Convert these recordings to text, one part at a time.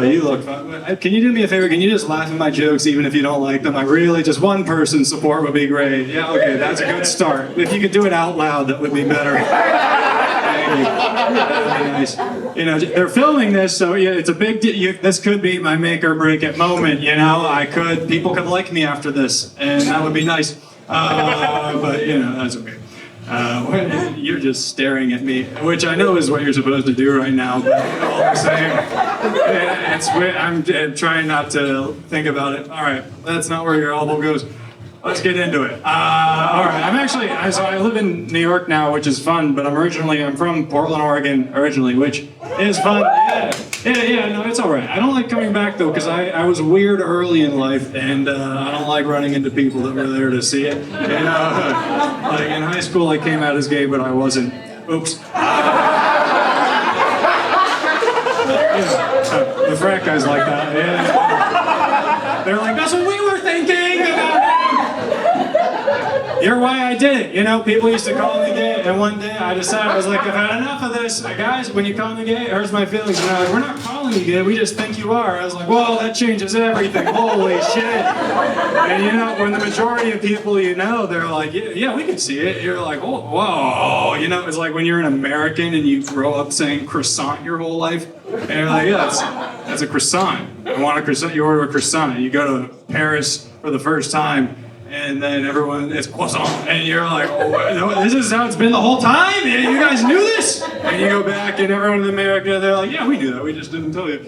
You look fun. Can you do me a favor? Can you just laugh at my jokes even if you don't like them? I really, just one person's support would be great. Yeah, okay, that's a good start. If you could do it out loud, that would be better. Thank you. That'd be nice. You know, they're filming this, so yeah, it's a big deal. This could be my make or break it moment, you know? People could like me after this, and that would be nice. But, you know, that's okay. You're just staring at me, which I know is what you're supposed to do right now, but all the same, I'm trying not to think about it. All right, that's not where your elbow goes. Let's get into it. All right, so I live in New York now, which is fun, but I'm from Portland, Oregon originally, which is fun. Yeah, no, it's all right. I don't like coming back, though, because I was weird early in life, and I don't like running into people that were there to see it. And, like in high school, I came out as gay, but I wasn't. Oops. The frat guys like that, yeah. They're like, that's what we were thinking about him. You're why I did it. You know, people used to call me gay, and one day I decided, I was like, I've had enough of this. Guys, when you call me gay, it hurts my feelings. And they're like, we're not calling you gay, we just think you are. I was like, whoa, that changes everything. Holy shit. And you know, when the majority of people you know, they're like, yeah, we can see it. You're like, oh, whoa. You know, it's like when you're an American and you grow up saying croissant your whole life. And you're like, yeah, that's a croissant. I want a croissant. You order a croissant. You go to Paris for the first time, and then it's croissant. And you're like, oh, this is how it's been the whole time? You guys knew this? And you go back, and everyone in America, they're like, yeah, we knew that. We just didn't tell you.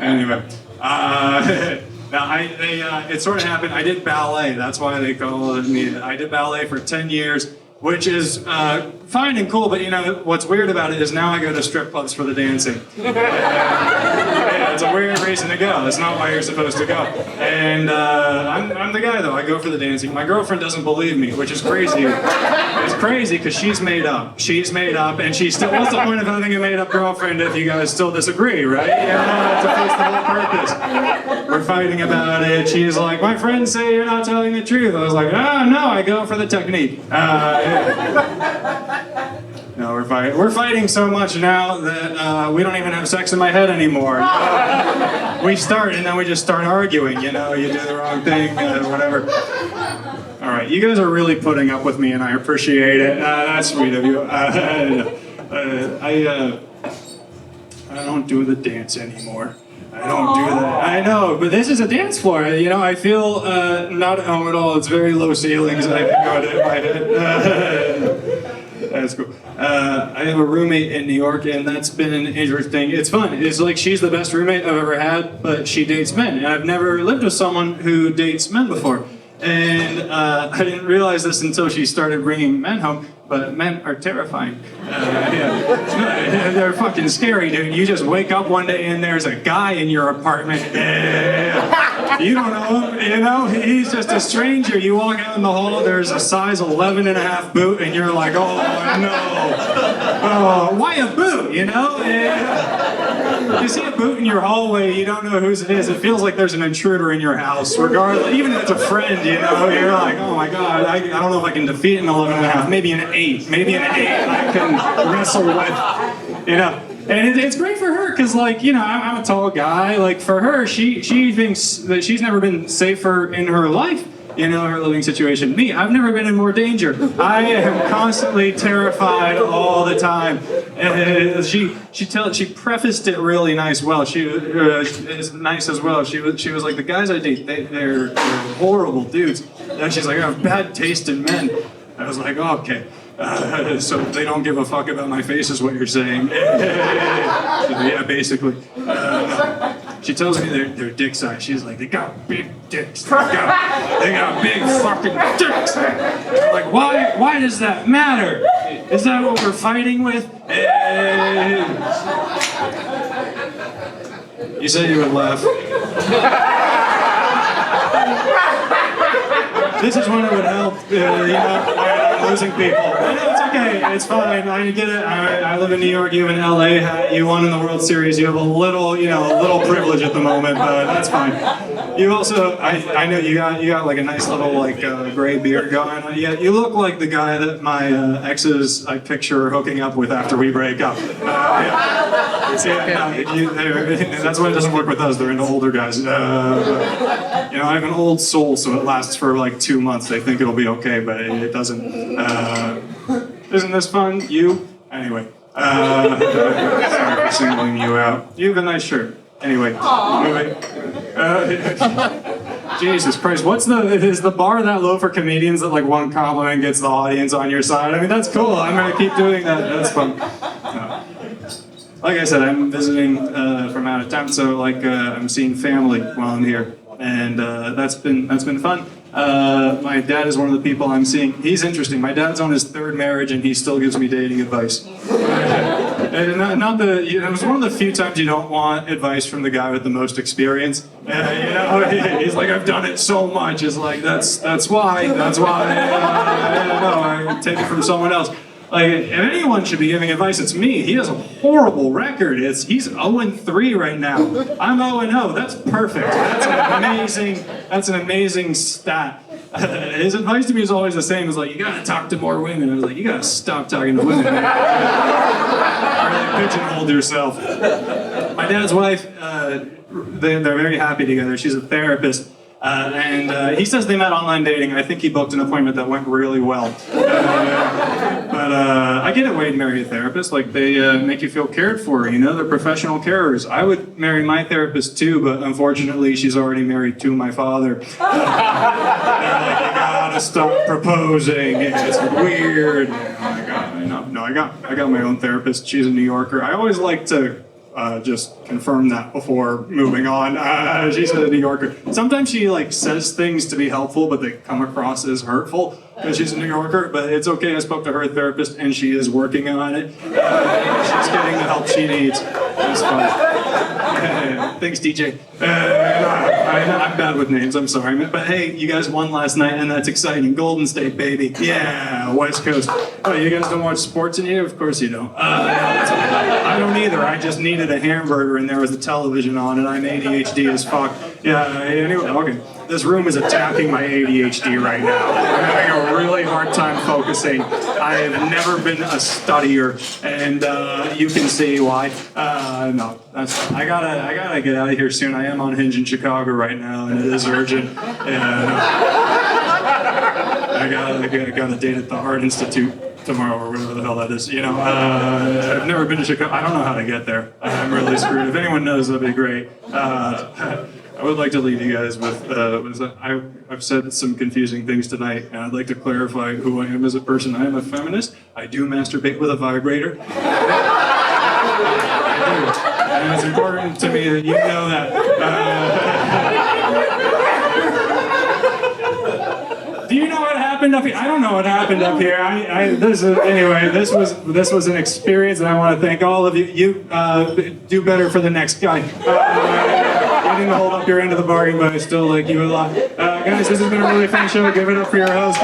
Anyway. Now, it sort of happened. I did ballet. That's why they call me. I did ballet for 10 years. Which is fine and cool, but you know, what's weird about it is now I go to strip clubs for the dancing. Yeah, it's a weird reason to go. That's not why you're supposed to go. And I'm the guy, though. I go for the dancing. My girlfriend doesn't believe me, which is crazy. It's crazy because she's made up. She's made up, and she's still... What's the point of having a made-up girlfriend if you guys still disagree, right? Yeah, that's the whole purpose. We're fighting about it. She's like, my friends say you're not telling the truth. I was like, oh, no, I go for the technique. No, we're fighting so much now that we don't even have sex in my head anymore. We start and then we just start arguing, you know, you do the wrong thing, whatever. All right, you guys are really putting up with me and I appreciate it. That's sweet of you. I don't do the dance anymore. I don't do that. I know, but this is a dance floor. You know, I feel not at home at all. It's very low ceilings. I think I would hit my head. That's cool. I have a roommate in New York, and that's been an interesting. It's fun. It's like she's the best roommate I've ever had, but she dates men, and I've never lived with someone who dates men before. And I didn't realize this until she started bringing men home. But men are terrifying. Yeah. They're fucking scary, dude. You just wake up one day and there's a guy in your apartment. You don't know him, you know? He's just a stranger. You walk out in the hall, there's a size 11.5 boot, and you're like, oh no. Oh, why a boot, you know? You see a boot in your hallway, you don't know whose it is. It feels like there's an intruder in your house, regardless. Even if it's a friend, you know? You're like, oh my God, I don't know if I can defeat an 11.5, maybe an 8 I can wrestle with, you know. And it's great for her because, like, you know, I'm a tall guy. Like, for her, she thinks that she's never been safer in her life, you know, her living situation. Me, I've never been in more danger. I am constantly terrified all the time. She prefaced it really nice. Well, she is nice as well. She was like, the guys I date, they're horrible dudes. And she's like, I have bad taste in men. I was like, oh, okay. So they don't give a fuck about my face is what you're saying. Yeah, basically. She tells me their dick size. She's like, they got big dicks. They got big fucking dicks. I'm like, why does that matter? Is that what we're fighting with? You said you would laugh. This is when it would help, you know, when I'm losing people. I know it's okay. It's fine. I get it. I live in New York. You have an LA. You won in the World Series. You have a little, a little privilege at the moment, but that's fine. You also, I know you got like a nice little like gray beard going. Yeah, you look like the guy that my exes I picture hooking up with after we break up. That's why it doesn't work with us. They're into older guys. I have an old soul, so it lasts for like 2 months. They think it'll be okay, but it doesn't. Isn't this fun? You? Anyway. Sorry for singling you out. You have a nice shirt. Anyway. Jesus Christ, is the bar that low for comedians that like one compliment gets the audience on your side? I mean, that's cool. I'm gonna keep doing that. That's fun. No. Like I said, I'm visiting from out of town, so like I'm seeing family while I'm here, and that's been fun. My dad is one of the people I'm seeing. He's interesting. My dad's on his 3rd marriage, and he still gives me dating advice. And it was one of the few times you don't want advice from the guy with the most experience. He's like, I've done it so much. It's like that's why. No, I take it from someone else. Like, if anyone should be giving advice, it's me. He has a horrible record. He's 0-3 right now. I'm 0-0. That's perfect. That's an amazing stat. His advice to me is always the same. It's like, you gotta talk to more women. I was like, you gotta stop talking to women. Really pigeonhole yourself. My dad's wife, they're very happy together. She's a therapist. And he says they met online dating. I think he booked an appointment that went really well. But I get it, Wade, marry a therapist. Like, they make you feel cared for, they're professional carers. I would marry my therapist too, but unfortunately she's already married to my father. They're like, you gotta stop proposing, it's weird. I got my own therapist. She's a New Yorker. I always like to just confirm that before moving on. She's a New Yorker. Sometimes she says things to be helpful, but they come across as hurtful because she's a New Yorker. But it's okay. I spoke to her therapist, and she is working on it. She's getting the help she needs. It's fun. Thanks, DJ. I'm bad with names. I'm sorry, but hey, you guys won last night, and that's exciting. Golden State, baby. Yeah, West Coast. Oh, you guys don't watch sports in here? Of course you don't. I don't either. I just needed a hamburger, and there was a television on, and I'm ADHD as fuck. Yeah. Anyway, okay. This room is attacking my ADHD right now. I'm having a really hard time focusing. I have never been a studier, and you can see why. No, I gotta get out of here soon. I am on Hinge in Chicago right now, and it is urgent. I got a date at the Art Institute tomorrow, or whatever the hell that is. I've never been to Chicago. I don't know how to get there. I'm really screwed. If anyone knows, that'd be great. I would like to leave you guys with, I've said some confusing things tonight, and I'd like to clarify who I am as a person. I am a feminist. I do masturbate with a vibrator. I do. And it's important to me that you know that. Do you know what happened up here? I don't know what happened up here. This was an experience, and I want to thank all of you. You do better for the next guy. I didn't hold up your end of the bargain, but I still like you a lot. Guys, this has been a really fun show. Give it up for your host.